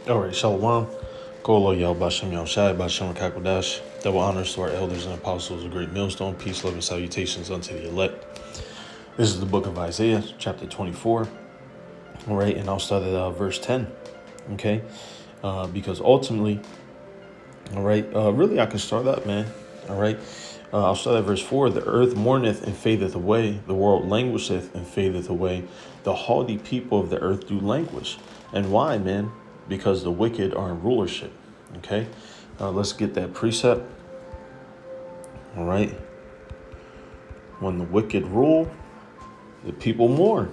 All right, Shalom. Kolo Yal Bashem Yal Shai Bashem Kakodash. Double honors to our elders and apostles, a great millstone. Peace, love, and salutations unto the elect. This is the book of Isaiah, chapter 24. All right, and I'll start at verse 10. Okay, because ultimately, all right, really I can start up, man. All right, I'll start at verse 4. The earth mourneth and fadeth away, the world languisheth and fadeth away. The haughty people of the earth do languish. And why, man? Because the wicked are in rulership. Okay, let's get that precept. All right, when the wicked rule, the people mourn.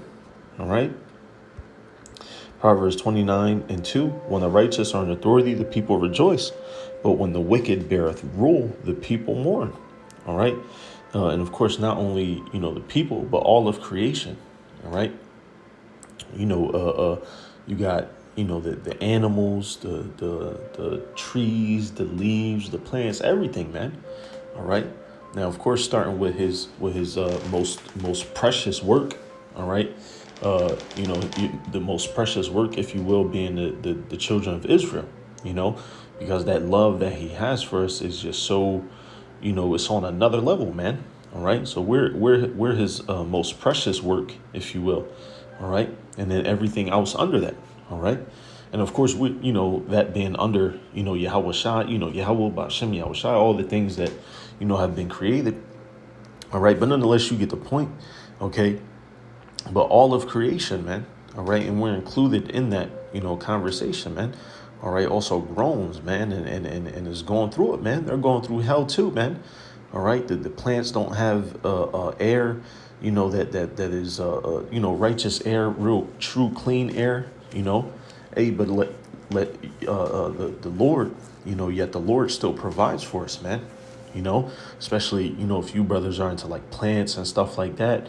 All right, Proverbs 29:2. When the righteous are in authority, the people rejoice. But when the wicked beareth rule, the people mourn. All right. And of course, not only, the people, but all of creation. All right. You got, the animals, the trees, the leaves, the plants, everything, man. All right. Now, of course, starting with his most precious work. All right. The most precious work, if you will, being the children of Israel, because that love that he has for us is just so, it's on another level, man. All right. So we're his most precious work, if you will. All right. And then everything else under that. All right. And of course, that being under, Yahweh Shai, Yahweh Bashem, Yahweh Shai, all the things that, have been created. All right. But nonetheless, you get the point. Okay. But all of creation, man. All right. And we're included in that, conversation, man. All right. Also groans, man. And is going through it, man. They're going through hell too, man. All right. The plants don't have air, that is, righteous air, real, true, clean air, Hey, but let the Lord, yet the Lord still provides for us, man. Especially, if you brothers are into like plants and stuff like that,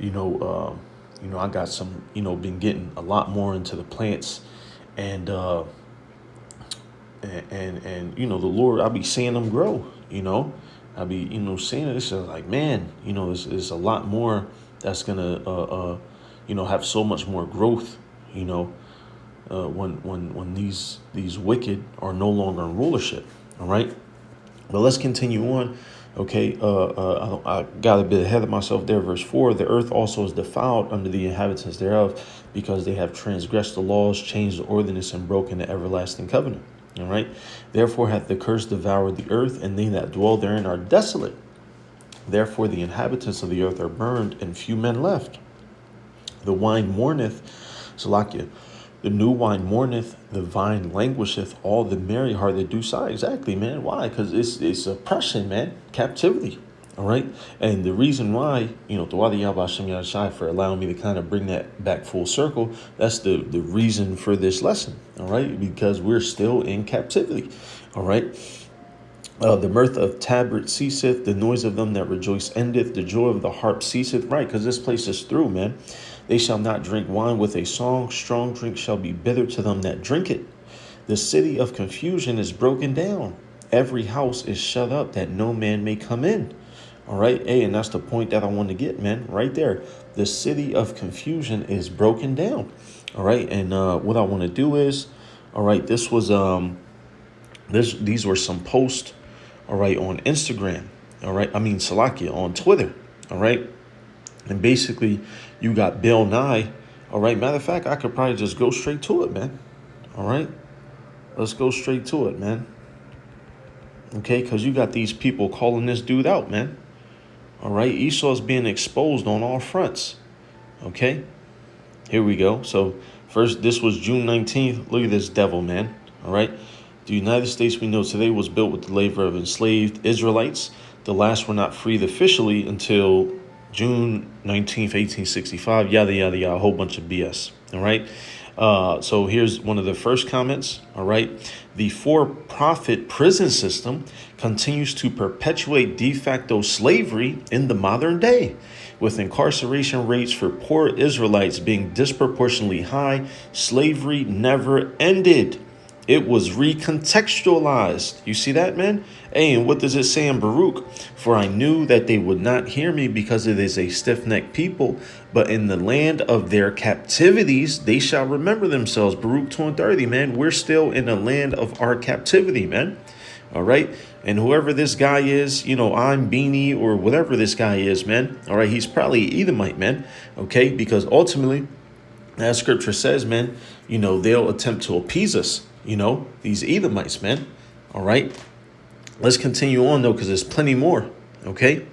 I got some, been getting a lot more into the plants and the Lord, I'll be seeing them grow, I'll be, seeing it. It's just like, man, it's a lot more that's gonna, have so much more growth, when these wicked are no longer in rulership. All right. But let's continue on. Okay, I got a bit ahead of myself there. Verse 4, the earth also is defiled under the inhabitants thereof, because they have transgressed the laws, changed the ordinance, and broken the everlasting covenant. All right. Therefore hath the curse devoured the earth, and they that dwell therein are desolate. Therefore the inhabitants of the earth are burned, and few men left. The wine mourneth, Salakia. The new wine mourneth, the vine languisheth, all the merry hearted do sigh. Exactly, man. Why? Because it's oppression, man. Captivity. All right. And the reason why, Tawadi Yabashim Yashai, for allowing me to kind of bring that back full circle, that's the reason for this lesson. All right. Because we're still in captivity. All right. The mirth of tabret ceaseth, the noise of them that rejoice endeth, the joy of the harp ceaseth. Right, because this place is through, man. They shall not drink wine with a song. Strong drink shall be bitter to them that drink it. The city of confusion is broken down. Every house is shut up that no man may come in. All right. Hey, and that's the point that I want to get, man, right there. The city of confusion is broken down. All right. And what I want to do is, all right, this was these were some posts, all right, on Instagram. All right. I mean, Salakia on Twitter. All right. And basically, you got Bill Nye. All right. Matter of fact, I could probably just go straight to it, man. All right. Let's go straight to it, man. Okay. Because you got these people calling this dude out, man. All right. Esau's being exposed on all fronts. Okay. Here we go. So first, this was June 19th. Look at this devil, man. All right. The United States, we know today, was built with the labor of enslaved Israelites. The last were not freed officially until June 19th, 1865, yada, yada, yada, a whole bunch of BS. All right. So here's one of the first comments. All right. The for-profit prison system continues to perpetuate de facto slavery in the modern day, with incarceration rates for poor Israelites being disproportionately high. Slavery never ended. It was recontextualized. You see that, man? Hey, and what does it say in Baruch? For I knew that they would not hear me because it is a stiff-necked people, but in the land of their captivities, they shall remember themselves. Baruch 2:30, man. We're still in the land of our captivity, man. All right. And whoever this guy is, I'm Beanie or whatever this guy is, man. All right. He's probably Edomite, man. Okay. Because ultimately, as scripture says, man, they'll attempt to appease us, these Edomites, man. All right. Let's continue on, though, because there's plenty more. Okay.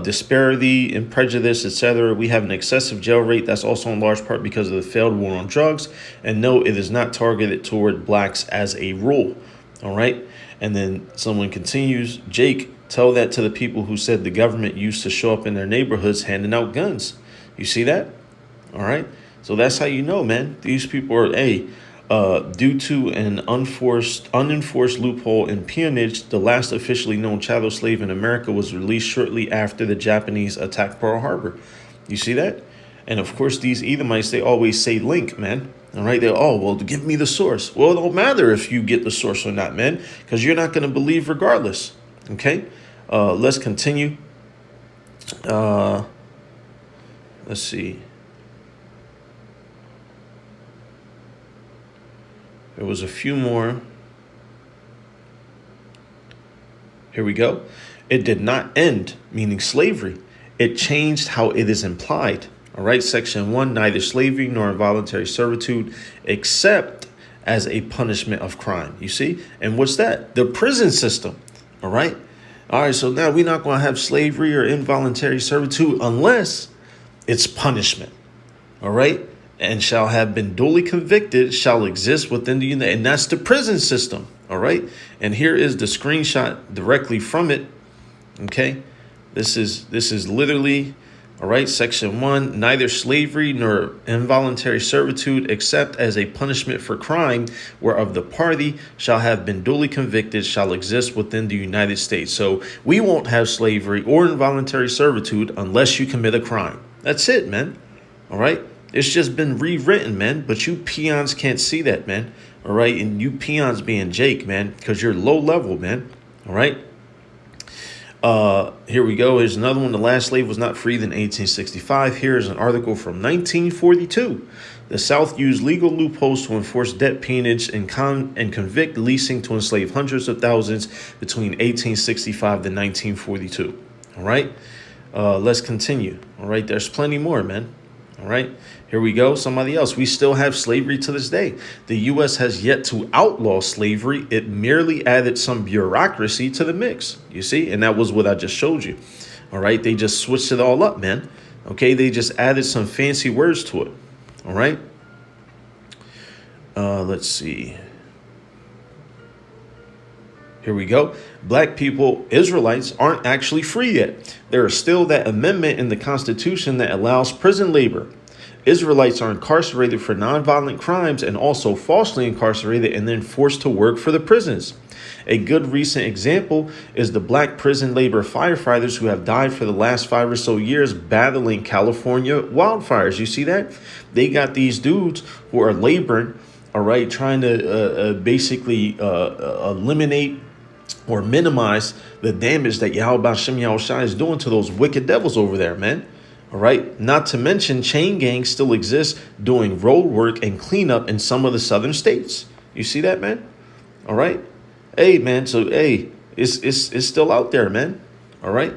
Disparity and prejudice, etc. We have an excessive jail rate. That's also in large part because of the failed war on drugs. And no, it is not targeted toward blacks as a rule. All right. And then someone continues, Jake, tell that to the people who said the government used to show up in their neighborhoods handing out guns. You see that? All right. So that's how you know, man. These people are, due to an unenforced loophole in peonage, the last officially known chattel slave in America was released shortly after the Japanese attacked Pearl Harbor. You see that? And of course, these Edomites, they always say link, man. All right. Well, give me the source. Well, it don't matter if you get the source or not, man, because you're not going to believe regardless. OK, let's continue. Let's see. There was a few more. Here we go. It did not end, meaning slavery. It changed how it is implied. All right, section 1, neither slavery nor involuntary servitude except as a punishment of crime. You see? And what's that? The prison system. All right. All right. So now we're not going to have slavery or involuntary servitude unless it's punishment. All right. And shall have been duly convicted shall exist within the United. And that's the prison system. All right. And here is the screenshot directly from it. OK, this is literally. All right, section 1, neither slavery nor involuntary servitude except as a punishment for crime whereof the party shall have been duly convicted shall exist within the United States. So we won't have slavery or involuntary servitude unless you commit a crime. That's it, man. All right. It's just been rewritten, man. But you peons can't see that, man. All right. And you peons being Jake, man, because you're low level, man. All right. Here we go. Here's another one. The last slave was not freed in 1865. Here is an article from 1942. The South used legal loopholes to enforce debt peonage and convict leasing to enslave hundreds of thousands between 1865 to 1942. All right. Let's continue. All right. There's plenty more, man. All right. Here we go. Somebody else. We still have slavery to this day. The U.S. has yet to outlaw slavery. It merely added some bureaucracy to the mix. You see? And that was what I just showed you. All right. They just switched it all up, man. OK, they just added some fancy words to it. All right. Let's see. Here we go. Black people, Israelites, aren't actually free yet. There is still that amendment in the Constitution that allows prison labor. Israelites are incarcerated for nonviolent crimes and also falsely incarcerated and then forced to work for the prisons. A good recent example is the black prison labor firefighters who have died for the last 5 or so years battling California wildfires. You see that? They got these dudes who are laboring, all right, trying to basically eliminate or minimize the damage that Yahweh Hashem Yahushua is doing to those wicked devils over there, man. All right. Not to mention chain gangs still exist doing road work and cleanup in some of the southern states. You see that, man? All right. Hey, man. So, hey, it's still out there, man. All right.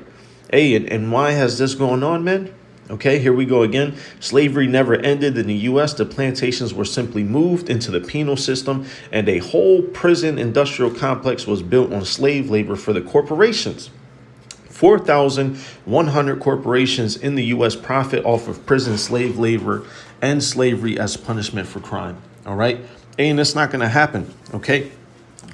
Hey, and why has this going on, man? Okay, here we go again. Slavery never ended in the U.S. The plantations were simply moved into the penal system, and a whole prison industrial complex was built on slave labor for the corporations. 4,100 corporations in the U.S. profit off of prison slave labor and slavery as punishment for crime. All right. And it's not going to happen. OK,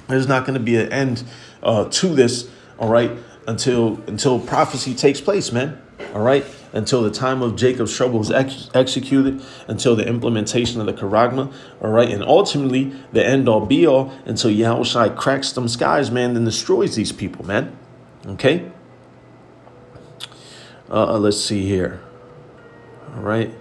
there's not going to be an end to this. All right. Until prophecy takes place, man. All right. Until the time of Jacob's trouble is executed, until the implementation of the charagma. All right. And ultimately the end all be all until Yahushua cracks them skies, man, and destroys these people, man. OK. Let's see here. All right.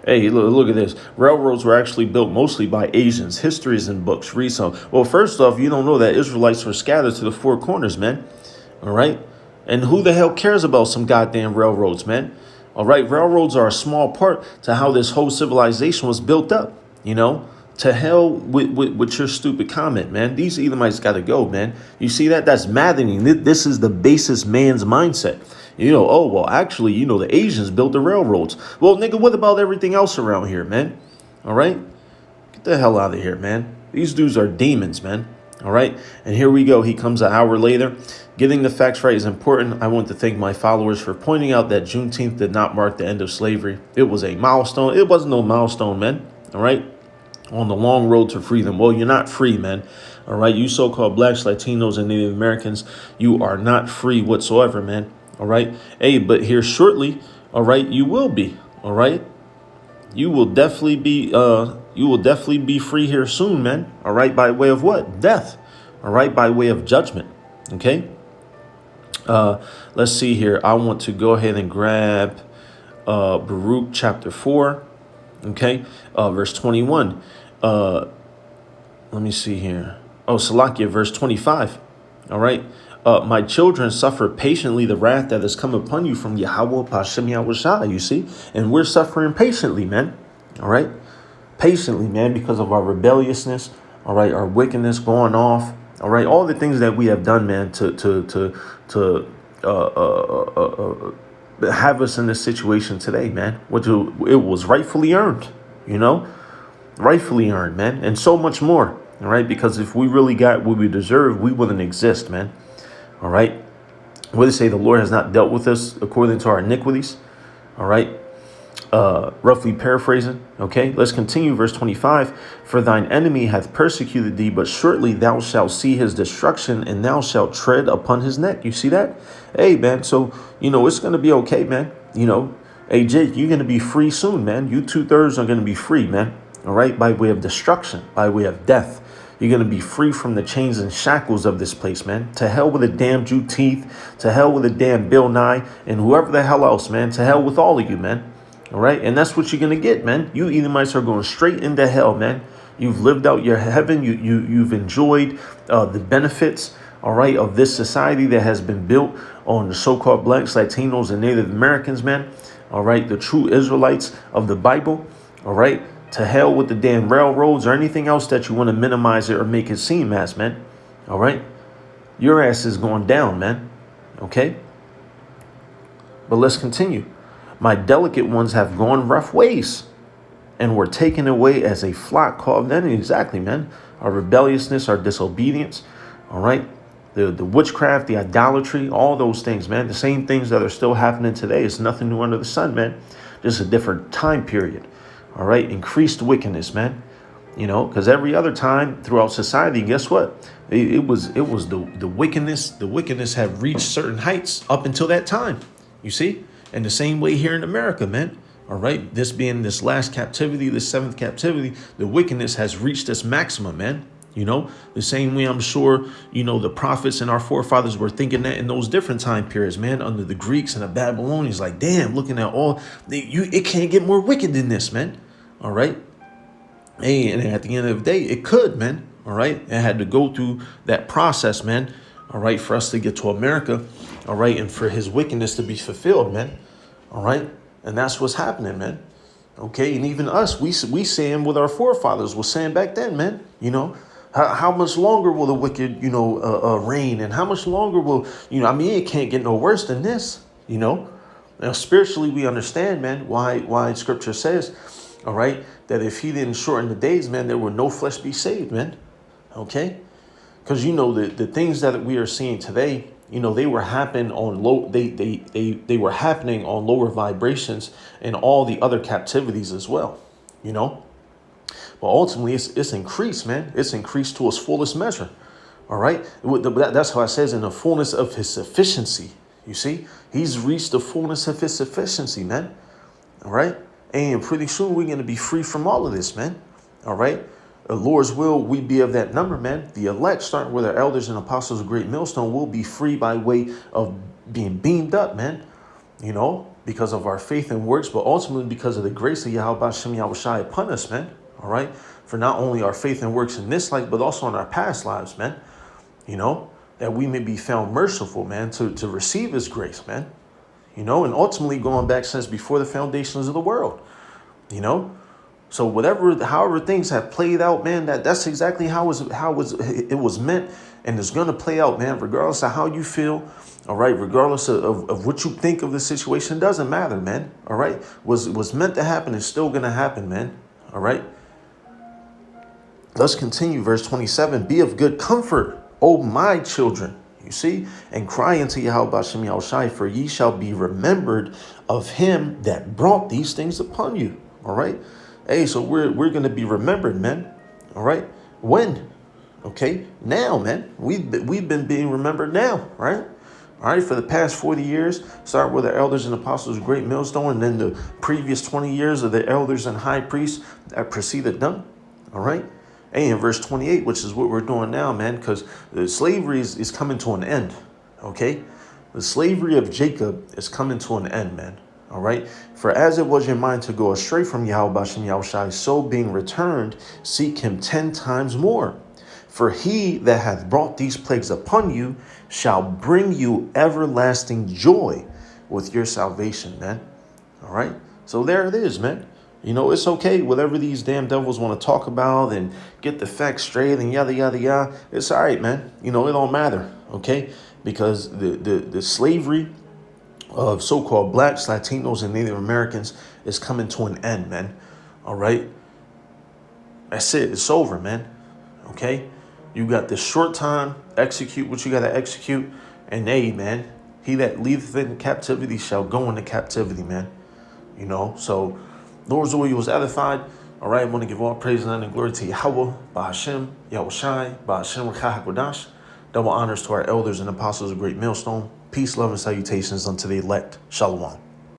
Hey, look at this. Railroads were actually built mostly by Asians. Histories and books. Read some. Well, first off, you don't know that Israelites were scattered to the four corners, man. All right. And who the hell cares about some goddamn railroads, man? All right. Railroads are a small part to how this whole civilization was built up, you know? To hell with your stupid comment, man. These Edomites got to go, man. You see that? That's maddening. This is the basest man's mindset. You know, oh, well, actually, you know, the Asians built the railroads. Well, nigga, what about everything else around here, man? All right? Get the hell out of here, man. These dudes are demons, man. All right? And here we go. He comes an hour later. Getting the facts right is important. I want to thank my followers for pointing out that Juneteenth did not mark the end of slavery. It was a milestone. It wasn't no milestone, man. All right? On the long road to freedom. Well, you're not free, man. All right? You so-called blacks, Latinos, and Native Americans, you are not free whatsoever, man. All right. Hey, but here shortly, all right, you will be. All right. You will definitely be free here soon, man. All right. By way of what? Death. All right. By way of judgment. OK. Let's see here. I want to go ahead and grab Baruch chapter 4. OK. Verse 21. Let me see here. Oh, Salakia, verse 25. All right. My children suffer patiently the wrath that has come upon you from Yahweh Hashem Yahushua, you see? And we're suffering patiently, man. All right? Patiently, man, because of our rebelliousness, all right, our wickedness going off, all right, all the things that we have done, man, to have us in this situation today, man, which it was rightfully earned, you know? Rightfully earned, man, and so much more, all right? Because if we really got what we deserve, we wouldn't exist, man. All right. What does it say? The Lord has not dealt with us according to our iniquities. All right. Roughly paraphrasing. OK, let's continue. Verse 25. For thine enemy hath persecuted thee, but shortly thou shalt see his destruction, and thou shalt tread upon his neck. You see that? Hey, man. So, you know, it's going to be OK, man. You know, hey, Jake, you're going to be free soon, man. You 2/3 are going to be free, man. All right. By way of destruction, by way of death. You're going to be free from the chains and shackles of this place, man. To hell with the damn Juneteenth. To hell with the damn Bill Nye. And whoever the hell else, man. To hell with all of you, man. All right. And that's what you're going to get, man. You Edomites are going straight into hell, man. You've lived out your heaven. You've enjoyed the benefits, all right, of this society that has been built on the so-called blacks, Latinos, and Native Americans, man. All right. The true Israelites of the Bible. All right. To hell with the damn railroads or anything else that you want to minimize it or make it seem as, man. All right. Your ass is going down, man. OK. But let's continue. My delicate ones have gone rough ways and were taken away as a flock called. Then exactly, man. Our rebelliousness, our disobedience. All right. The witchcraft, the idolatry, all those things, man. The same things that are still happening today. It's nothing new under the sun, man. Just a different time period. All right. Increased wickedness, man. You know, because every other time throughout society, guess what? It was the wickedness. The wickedness have reached certain heights up until that time. You see? And the same way here in America, man. All right. This being this last captivity, this seventh captivity, the wickedness has reached its maximum, man. You know, the same way I'm sure, you know, the prophets and our forefathers were thinking that in those different time periods, man, under the Greeks and the Babylonians, like, damn, looking at all, it can't get more wicked than this, man. All right. Hey, and at the end of the day, it could, man. All right. It had to go through that process, man. All right. For us to get to America. All right. And for his wickedness to be fulfilled, man. All right. And that's what's happening, man. OK. And even us, we saying what our forefathers were saying back then, man. You know, how much longer will the wicked, you know, reign? And how much longer will, you know, I mean, it can't get no worse than this, you know. Now, spiritually, we understand, man, why scripture says, all right, that if he didn't shorten the days, man, there would no flesh be saved, man. OK, because, you know, the things that we are seeing today, you know, they were happening on they were happening on lower vibrations and all the other captivities as well, you know. But ultimately, it's increased, man. It's increased to its fullest measure. All right. That's how it says in the fullness of his sufficiency. You see, he's reached the fullness of his sufficiency, man. All right. And pretty soon we're going to be free from all of this, man. All right. The Lord's will, we be of that number, man. The elect, starting with our elders and apostles of Great Millstone, will be free by way of being beamed up, man. You know, because of our faith and works, but ultimately because of the grace of Yahweh Hashem Yahushai upon us, man. All right. For not only our faith and works in this life, but also in our past lives, man. That we may be found merciful, man, to receive his grace, man. And ultimately going back since before the foundations of the world, So however things have played out, man, that's exactly how it was meant, and it's gonna play out, man, regardless of how you feel. All right, regardless of what you think of the situation, doesn't matter, man. All right, was meant to happen is still gonna happen, man. All right. Let's continue, verse 27. Be of good comfort, O my children. You see, and cry unto Yahweh Bashem Yahushai, for ye shall be remembered of him that brought these things upon you. All right. Hey, so we're gonna be remembered, man. All right. When? Okay. Now, man. We've been being remembered now, right? All right. For the past 40 years, start with the elders and apostles of Great Millstone, and then the previous 20 years of the elders and high priests that preceded them. All right. And in verse 28, which is what we're doing now, man, because the slavery is coming to an end, okay? The slavery of Jacob is coming to an end, man, all right? For as it was your mind to go astray from Yahweh Bashem Yahushai, so being returned, seek him 10 times more. For he that hath brought these plagues upon you shall bring you everlasting joy with your salvation, man, all right? So there it is, man. It's okay, whatever these damn devils want to talk about and get the facts straight and yada, yada, yada. It's all right, man. It don't matter, okay? Because the slavery of so-called blacks, Latinos, and Native Americans is coming to an end, man. All right? That's it. It's over, man. Okay? You got this short time. Execute what you got to execute. And hey, man, he that leaveth in captivity shall go into captivity, man. So Lord's oil was edified. All right, I want to give all praise and honor and glory to Yahweh, Ba'ashem, Yahushai, Ba'ashem, Rakah HaKodash. Double honors to our elders and apostles of Great Millstone. Peace, love, and salutations unto the elect. Shalom.